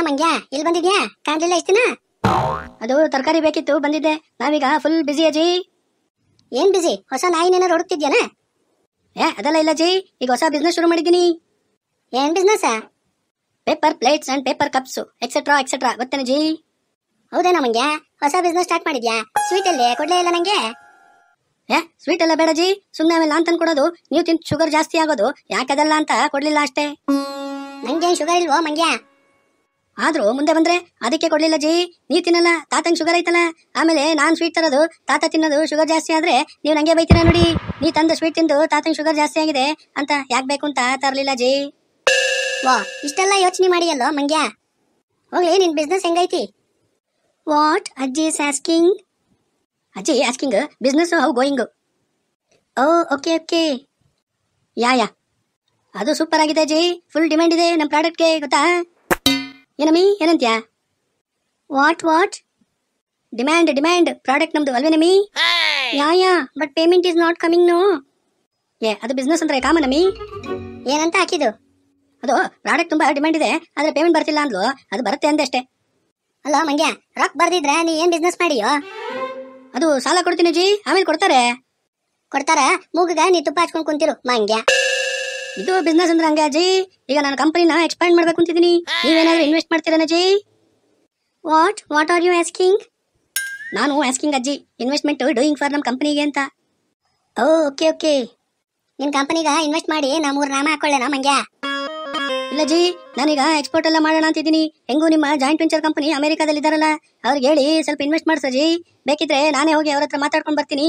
ಮಂಗ್ಯ ಇಲ್ಲಿ ಬಂದಿದ್ಯಾ? ಕಾಣ್ಲಿಲ್ಲ ಇಷ್ಟ ದಿನ. ಅದು ತರಕಾರಿ ಬೇಕಿತ್ತು ಬಂದಿದ್ದೆ. ನಾವೀಗ ಫುಲ್ ಬಿಸಿ ಅಜ್ಜಿ. ಏನ್ ಬಿಸಿ? ಹೊಸ ನಾಯಿನೇನಾರು ಹುಡುಕ್ತಿದ್ಯಾನ? ಅದೆಲ್ಲ ಇಲ್ಲ ಜಿ, ಈಗ ಹೊಸ ಬಿಸ್ನೆಸ್ ಶುರು ಮಾಡಿದ್ದೀನಿ. ಏನ್ business? Paper plates and paper cups etcetera etcetera, ಗೊತ್ತೇನ ಜಿ? ಹೌದೇನೋ ಮಂಗ್ಯ, ಹೊಸ ಬಿಸ್ನೆಸ್ ಸ್ಟಾರ್ಟ್ ಮಾಡಿದ್ಯಾ? ಸ್ವೀಟ್ ಅಲ್ಲಿ ಕೊಡ್ಲೇ ಇಲ್ಲ ನಂಗೆ. ಸ್ವೀಟ್ ಎಲ್ಲ ಬೇಡ ಜಿ, ಸುಮ್ಮನೆ ಆಮೇಲೆ ನಾನ್ ತಂದು ಕೊಡೋದು, ನೀವು ತಿಂದು ಶುಗರ್ ಜಾಸ್ತಿ ಆಗೋದು, ಯಾಕದಲ್ಲ ಅಂತ ಕೊಡ್ಲಿಲ್ಲ ಅಷ್ಟೇ. ನಂಗೇನ್ ಶುಗರ್ ಇಲ್ವೋ ಮಂಗ್ಯ? ಆದ್ರೂ ಮುಂದೆ ಬಂದ್ರೆ ಅದಕ್ಕೆ ಕೊಡ್ಲಿಲ್ಲ ಜಿ. ನೀವ್ ತಿನ್ನಲ್ಲ, ತಾತಂಗ್ ಶುಗರ್ ಐತಲ್ಲ, ಆಮೇಲೆ ನಾನ್ ಸ್ವೀಟ್ ತರೋದು, ತಾತ ತಿನ್ನೋದು ಶುಗರ್ ಜಾಸ್ತಿ ಆದ್ರೆ ನೀವು ನಂಗೆ ಬೈತೀರಾ ನೋಡಿ. ನೀ ತಂದ ಸ್ವೀಟ್ ತಿಂದು ತಾತಂಗ್ ಶುಗರ್ ಜಾಸ್ತಿ ಆಗಿದೆ ಅಂತ ಯಾಕೆ ಬೇಕು ಅಂತ ತರ್ಲಿಲ್ಲ ಜಿ. ವಾ, ಇಷ್ಟೆಲ್ಲ ಯೋಚನೆ ಮಾಡಿಯಲ್ಲೋ ಮಂಗ್ಯ. ಹೋಗ್ಲಿ, ನಿನ್ ಬಿಸ್ನೆಸ್ ಹೆಂಗೈತಿ? ವಾಟ್ ಅಜ್ಜಿ ಇಸ್ ಆಸ್ಕಿಂಗ್? ಅಜ್ಜಿ asking business how going. Oh okay okay. Yeah ಅದು ಸೂಪರ್ ಆಗಿದೆ ಜಿ, ಫುಲ್ ಡಿಮ್ಯಾಂಡ್ ಇದೆ ನಮ್ಮ ಪ್ರಾಡಕ್ಟ್ಗೆ, ಗೊತ್ತಾ? ಏನಮ್ಮಿ ಏನಂತ್ಯಾ? ವಾಟ್ ಡಿಮ್ಯಾಂಡ್ ಪ್ರಾಡಕ್ಟ್ ನಮ್ದು ಅಲ್ವೇನಮ್ಮಿ? Yeah but payment is not coming no. ಅದು ಬಿಸ್ನೆಸ್ ಅಂದ್ರೆ ಕಾಮನಮ್ಮಿ. ಏನಂತ ಹಾಕಿದ್ದು? ಅದು ಪ್ರಾಡಕ್ಟ್ ತುಂಬಾ ಡಿಮ್ಯಾಂಡ್ ಇದೆ, ಆದ್ರೆ ಪೇಮೆಂಟ್ ಬರ್ತಿಲ್ಲ ಅಂದ್ಲು, ಅದು ಬರುತ್ತೆ ಅಂದೆ ಅಷ್ಟೇ. ಅಲ್ಲ ಮಂಗ್ಯ, ರೊಕ್ಕ ಬರ್ದಿದ್ರೆ ನೀ ಏನ್ ಬಿಸ್ನೆಸ್ ಮಾಡಿಯೋ? ಅದು ಸಾಲ ಕೊಡ್ತೀನಿ ಜಿ, ಆಮೇಲೆ ಕೊಡ್ತಾರೆ. ಕೊಡ್ತಾರ? ಮೂಗಗ ನೀ ತುಪ್ಪ ಹಚ್ಕೊಂಡ್ ಕುಂತಿರು ಮಂಗ್ಯ. ಇದು ಬಿಸ್ನೆಸ್ ಅಂದ್ರೆ ಹಂಗೆ ಅಜ್ಜಿ. ಈಗ ನಾನು ಕಂಪನಿನ ಎಕ್ಸ್ಪ್ಯಾಂಡ್ ಮಾಡ್ಬೇಕು ಅಂತಿದ್ದೀನಿ, ನೀವೇನಾದ್ರೂ ಇನ್ವೆಸ್ಟ್ ಮಾಡ್ತೀರಾ ಅಜ್ಜಿ? What are you asking? ನಾನು ಆಸ್ಕಿಂಗ್ ಅಜ್ಜಿ, ಇನ್ವೆಸ್ಟ್ಮೆಂಟ್ ಡೂಯಿಂಗ್ ಫಾರ್ ನಮ್ ಕಂಪನಿಗೆ ಅಂತ. ಓಕೆ. ನಿನ್ ಕಂಪನಿಗ ಇನ್ವೆಸ್ಟ್ ಮಾಡಿ ನಾ 3 ನಾಮ ಹಾಕೊಳ್ಳೇನಾ ಮಂಗ್ಯ? ಇಲ್ಲ ಜಿ, ನಾನೀಗ ಎಕ್ಸ್ಪೋರ್ಟ್ ಎಲ್ಲ ಮಾಡೋಣ ಅಂತಿದ್ದೀನಿ. ಹೆಂಗೂ ನಿಮ್ಮ ಜಾಯಿಂಟ್ ವೆಂಚರ್ ಕಂಪನಿ ಅಮೆರಿಕಾದಲ್ಲಿ ಇದ್ದಾರಲ್ಲ, ಅವ್ರಿಗೆ ಹೇಳಿ ಸ್ವಲ್ಪ ಇನ್ವೆಸ್ಟ್ ಮಾಡ್ಸೋ ಜಿ. ಬೇಕಿದ್ರೆ ನಾನೇ ಹೋಗಿ ಅವ್ರ ಹತ್ರ ಮಾತಾಡ್ಕೊಂಡ್ ಬರ್ತೀನಿ.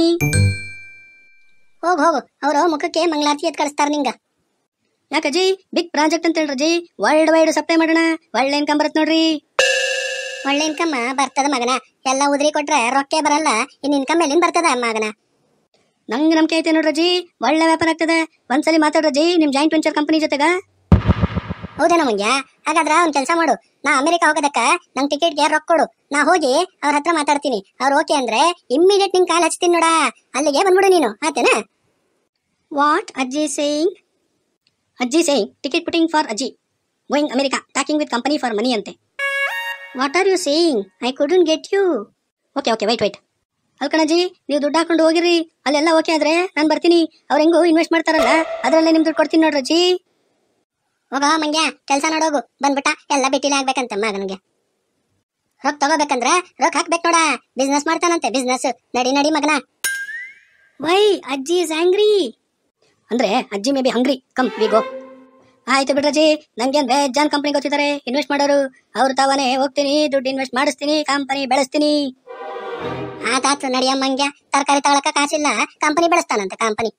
ಹೋಗು, ಅವರು ಮುಖಕ್ಕೆ ಮಂಗಳಾರತಿ ಎತ್ ಕಳಿಸ್ತಾರ ನಿಂಗ. ಯಾಕಜ್ಜಿ, ಬಿಗ್ ಪ್ರಾಜೆಕ್ಟ್ ಅಂತ ಹೇಳ್ರಿ, ವರ್ಲ್ಡ್ ವೈಡ್ ಸಪ್ಲೈ ಮಾಡೋಣ, ಒಳ್ಳೆ ಇನ್ಕಮ್ ಬರತ್ ನೋಡ್ರಿ. ಒಳ್ಳೆ ಇನ್ಕಮ್ ಬರ್ತದ ಮಗನ, ಎಲ್ಲ ಉದ್ರಿ ಕೊಟ್ರೆ ರೊಕ್ಕ ಬರಲ್ಲ, ಇನ್ ಇನ್ಕಮ್ ಎಲ್ಲಿಂದ ಬರ್ತದ ಮಗನ? ನಂಗೆ ನಂಬಿಕೆ ಐತೆ ನೋಡ್ರಜ್ಜಿ, ಒಳ್ಳೆ ವ್ಯಾಪಾರ ಆಗ್ತದೆ. ಒಂದ್ಸಲಿ ಮಾತಾಡ್ರಜ್ಜಿ ನಿಮ್ ಜಾಯಿಂಟ್ ವೆಂಚರ್ ಕಂಪನಿ ಜೊತೆಗ. ಹೌದೇನೋ ಮಂಗ್ಯ? ಹಾಗಾದ್ರ ಒಂದ್ ಕೆಲಸ ಮಾಡು, ನಾ ಅಮೆರಿಕ ಹೋಗೋದಕ್ಕ ನಂಗ್ ಟಿಕೆಟ್ಗೆ ರೊಕ್ಕ ಕೊಡು, ನಾ ಹೋಗಿ ಅವ್ರ ಹತ್ರ ಮಾತಾಡ್ತೀನಿ. ಅವ್ರು ಓಕೆ ಅಂದ್ರೆ ಇಮ್ಮಿಡಿಯೇಟ್ ನಿನ್ ಕಾಲ್ ಹಚ್ತೀನಿ ನೋಡ, ಅಲ್ಲಿಗೆ ಬಂದ್ಬಿಡು ನೀನು, ಆತೇನಾ? ವಾಟ್ ಅಜ್ಜಿ ಸೇಯಿಂಗ್? ಅಜ್ಜಿ ಸೇಯಿಂಗ್ ಟಿಕೆಟ್ ಪುಟಿಂಗ್ ಫಾರ್ ಅಜ್ಜಿ going America, talking with company for money ಅಂತೆ. What are you saying? I couldn't get you. Okay wait. ಅಲ್ಕಣಜ್ಜಿ, ನೀವು ದುಡ್ಡು ಹಾಕೊಂಡು ಹೋಗಿರಿ, ಅಲ್ಲೆಲ್ಲ ಓಕೆ ಆದ್ರೆ ನಾನು ಬರ್ತೀನಿ. ಅವ್ರು ಹೆಂಗು ಇನ್ವೆಸ್ಟ್ ಮಾಡ್ತಾರಲ್ಲ, ಅದರಲ್ಲೇ ನಿಮ್ ದುಡ್ಡು ಕೊಡ್ತೀನಿ ನೋಡ್ರಜ್ಜಿ. ಹೋಗ ಮಂಗ್ಯ, ಕೆಲಸ ನೋಡೋಗು, ಬಂದ್ಬಿಟ್ಟ ಎಲ್ಲ ಬಿಟ್ಟಿಲ್ಲ ಆಗ್ಬೇಕಂತ ಮಗನಿಗೆ. ರೊಕ್ಕ ತಗೋಬೇಕಂದ್ರ ರೊಕ್ಕ ಹಾಕ್ಬೇಕು ನೋಡ, ಬಿಸ್ನೆಸ್ ಮಾಡ್ತಾನಂತೆ ಬಿಸ್ನೆಸ್. ನಡಿ ಮಗನ. ವೈ ಅಜ್ಜಿ ಇಸ್ ಆಂಗ್ರಿ? ಅಂದ್ರೆ ಅಜ್ಜಿ may be hungry, come we go. ಆಯ್ತು ಬಿಡ್ರಜ್ಜಿ, ನಂಗೇನ್ ಬೇಜಾನ್ ಕಂಪನಿ ಗೊತ್ತಿದ್ದಾರೆ ಇನ್ವೆಸ್ಟ್ ಮಾಡೋರು, ಅವ್ರು ತಾವನೇ ಹೋಗ್ತೀನಿ, ದುಡ್ಡು ಇನ್ವೆಸ್ಟ್ ಮಾಡಿಸ್ತೀನಿ, ಕಂಪನಿ ಬೆಳೆಸ್ತೀನಿ. ಆತಾತು ನಡಿಯ ಮಂಗ್ಯ, ತರಕಾರಿ ತಗೊಳಕ ಕಾಸಿಲ್ಲ, ಕಂಪನಿ ಬೆಳೆಸ್ತಾನಂತೆ ಕಂಪನಿ.